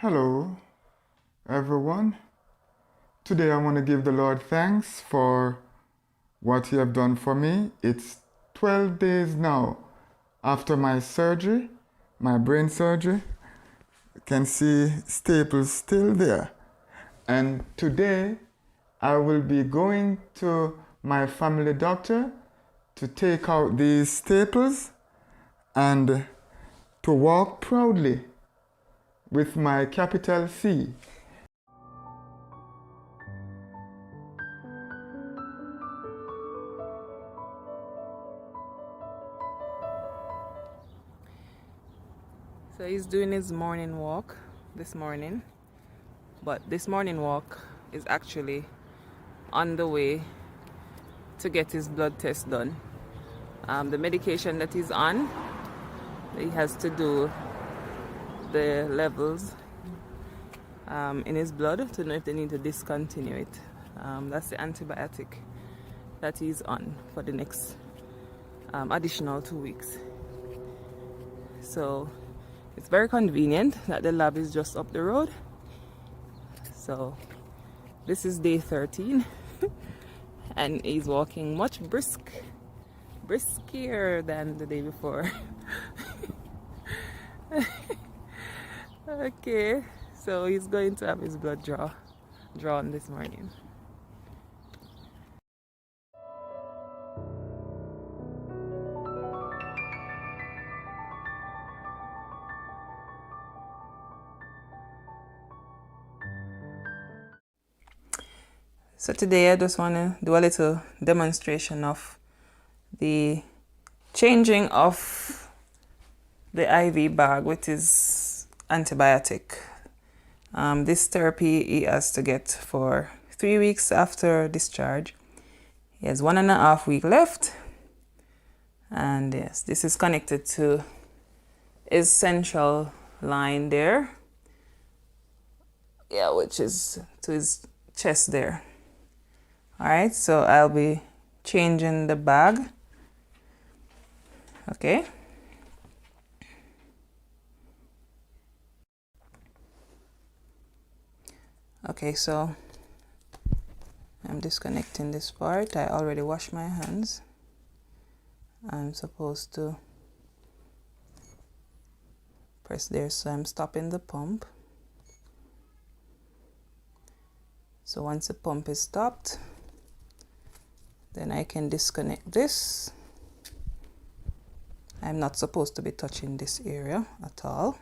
Hello, everyone. Today I want to give the Lord thanks for what He have done for me. It's 12 days now after my surgery, my brain surgery. You can see staples still there. And today I will be going to my family doctor to take out these staples and to walk proudly with my capital C. So he's doing his morning walk this morning, but this morning walk is actually on the way to get his blood test done. The medication that he's on, he has to do the levels in his blood to know if they need to discontinue it. That's the antibiotic that he's on for the next additional 2 weeks. So it's very convenient that the lab is just up the road. So this is day 13 and he's walking much briskier than the day before. Okay, so he's going to have his blood drawn this morning. So today I just want to do a little demonstration of the changing of the IV bag with his antibiotic. This therapy he has to get for 3 weeks after discharge. He has 1.5 weeks left. And yes, this is connected to his central line there. Yeah, which is to his chest there. Alright, so I'll be changing the bag. Okay. Okay, so I'm disconnecting this part. I already washed my hands. I'm supposed to press there, so I'm stopping the pump. So once the pump is stopped, then I can disconnect this. I'm not supposed to be touching this area at all.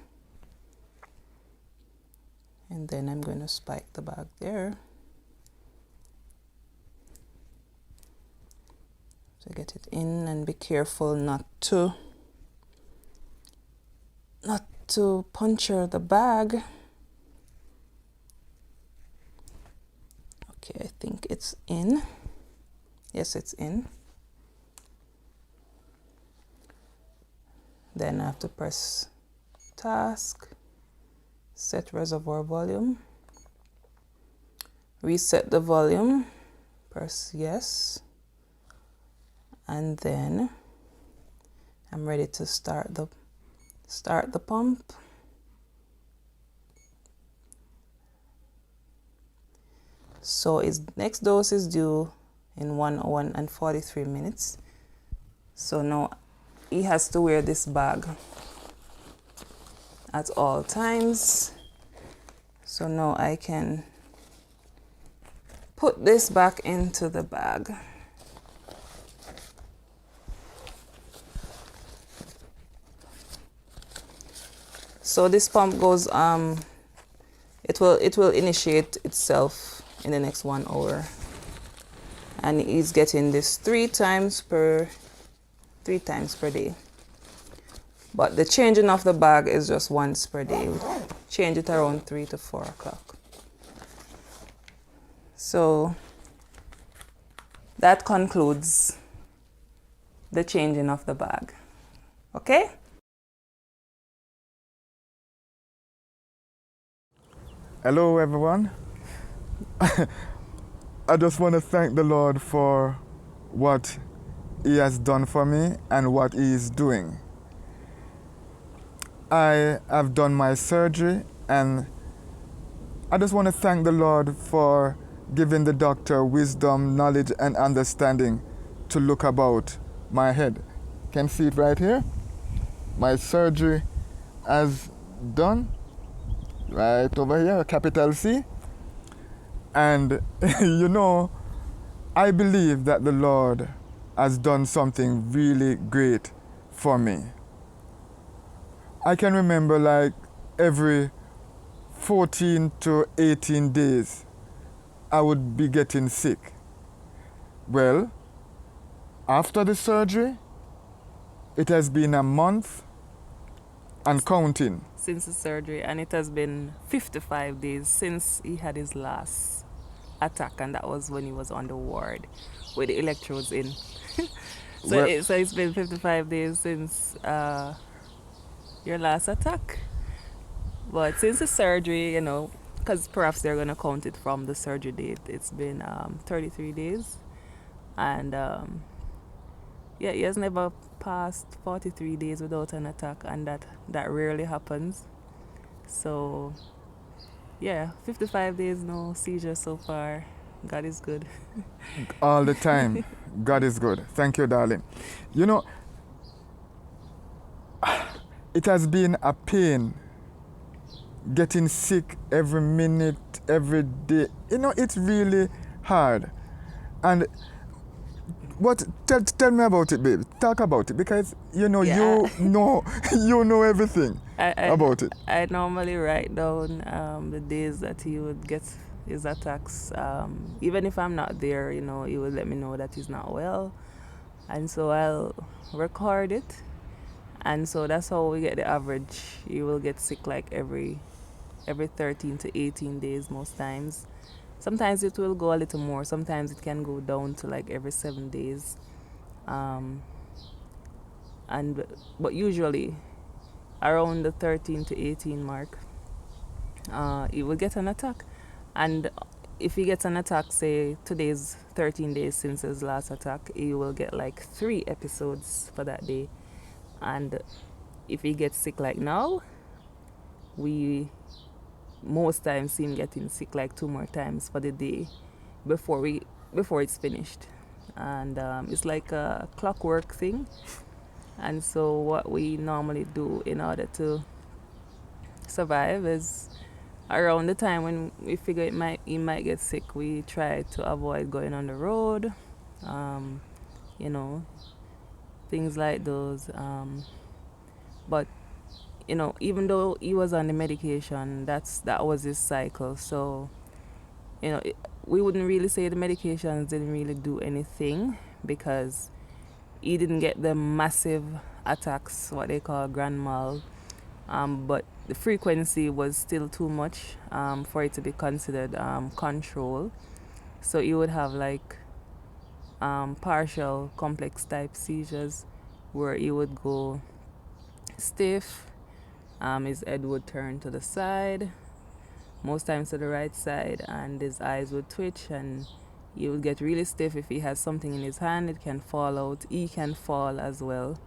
And then I'm going to spike the bag there. So get it in and be careful not to puncture the bag. Okay, I think it's in. Yes, it's in. Then I have to press task, set reservoir volume, reset the volume, press yes, and then I'm ready to start the pump. So his next dose is due in 1 hour and 43 minutes. So now he has to wear this bag at all times. So now I can put this back into the bag. So this pump goes it will initiate itself in the next 1 hour. And he's getting this 3 times per day. But the changing of the bag is just once per day. We change it around 3 to 4 o'clock. So that concludes the changing of the bag. Okay? Hello, everyone. I just want to thank the Lord for what He has done for me and what He is doing. I have done my surgery and I just want to thank the Lord for giving the doctor wisdom, knowledge, and understanding to look about my head. Can see it right here. My surgery has done right over here, capital C. And you know, I believe that the Lord has done something really great for me. I can remember like every 14 to 18 days I would be getting sick. Well, after the surgery, it has been a month and counting. Since the surgery, and it has been 55 days since he had his last attack, and that was when he was on the ward with the electrodes in. So, Well, so it's been 55 days since your last attack. But since the surgery, you know, because perhaps they're going to count it from the surgery date, it's been 33 days. And yeah, he has never passed 43 days without an attack, and that rarely happens. So, yeah, 55 days, no seizure so far. God is good. all the time, God is good. Thank you, darling. You know, it has been a pain getting sick every minute, every day. You know, it's really hard. And what? Tell me about it, babe. Talk about it because you know Yeah. you know everything I about it. I normally write down the days that he would get his attacks. Even if I'm not there, you know, he would let me know that he's not well, and so I'll record it. And so that's how we get the average. He will get sick like every 13 to 18 days most times. Sometimes it will go a little more. Sometimes it can go down to like every 7 days. But usually around the 13 to 18 mark, he will get an attack. And if he gets an attack, say today's 13 days since his last attack, he will get like 3 episodes for that day. And if he gets sick like now, we most times see him getting sick like 2 more times for the day before it's finished. And it's like a clockwork thing. And so what we normally do in order to survive is around the time when we figure he might get sick, we try to avoid going on the road, you know, things like those. But you know, even though he was on the medication, that was his cycle. So you know, we wouldn't really say the medications didn't really do anything because he didn't get the massive attacks, what they call grand mal. But the frequency was still too much for it to be considered control. So he would have like partial complex type seizures where he would go stiff, his head would turn to the side, most times to the right side, and his eyes would twitch, and he would get really stiff. If he has something in his hand, it can fall out. He can fall as well,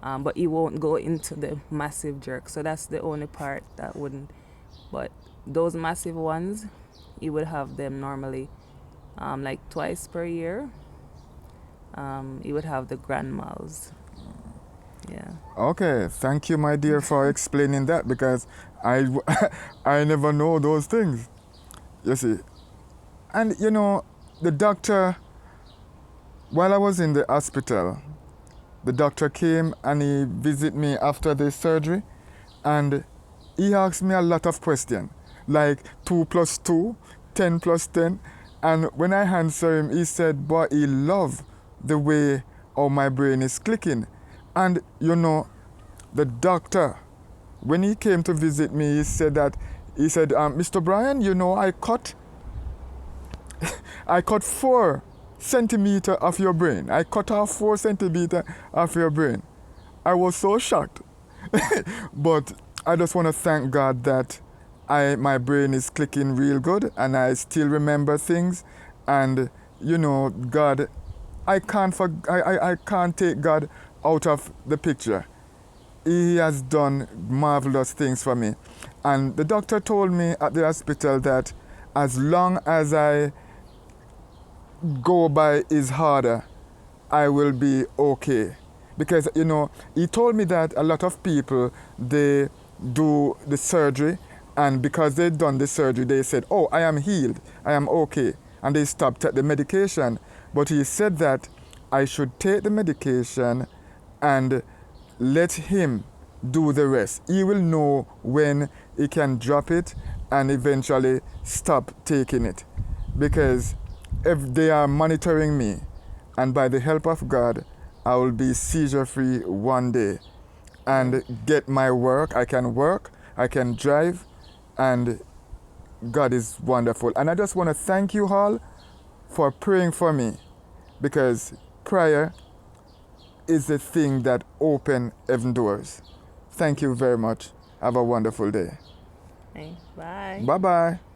but he won't go into the massive jerk. So that's the only part that wouldn't. But those massive ones, he would have them normally like twice per year. He would have the grand mals. Yeah. Okay, thank you, my dear, for explaining that because I I never know those things. You see, and you know, the doctor, while I was in the hospital, the doctor came and he visited me after the surgery, and he asked me a lot of questions, like 2 plus 2, 10 plus 10, and when I answered him, he said, "Boy, he loved the way how my brain is clicking," and you know, the doctor, when he came to visit me, he said, "Mr. Brian, you know, I cut 4 centimeters of your brain. I cut off 4 centimeters of your brain." I was so shocked. But I just want to thank God that my brain is clicking real good and I still remember things. And you know, God, I can't take God out of the picture. he has done marvelous things for me. And the doctor told me at the hospital that as long as I go by his harder, I will be okay. Because, you know, he told me that a lot of people, they do the surgery, and because they've done the surgery, they said, oh, I am healed, I am okay. And they stopped at the medication. But he said that I should take the medication and let him do the rest. He will know when he can drop it and eventually stop taking it. Because if they are monitoring me, and by the help of God, I will be seizure free one day and get my work. I can drive, and God is wonderful. And I just want to thank you all for praying for me, because prayer is the thing that open heaven doors. Thank you very much. Have a wonderful day. Thanks. Bye. Bye bye.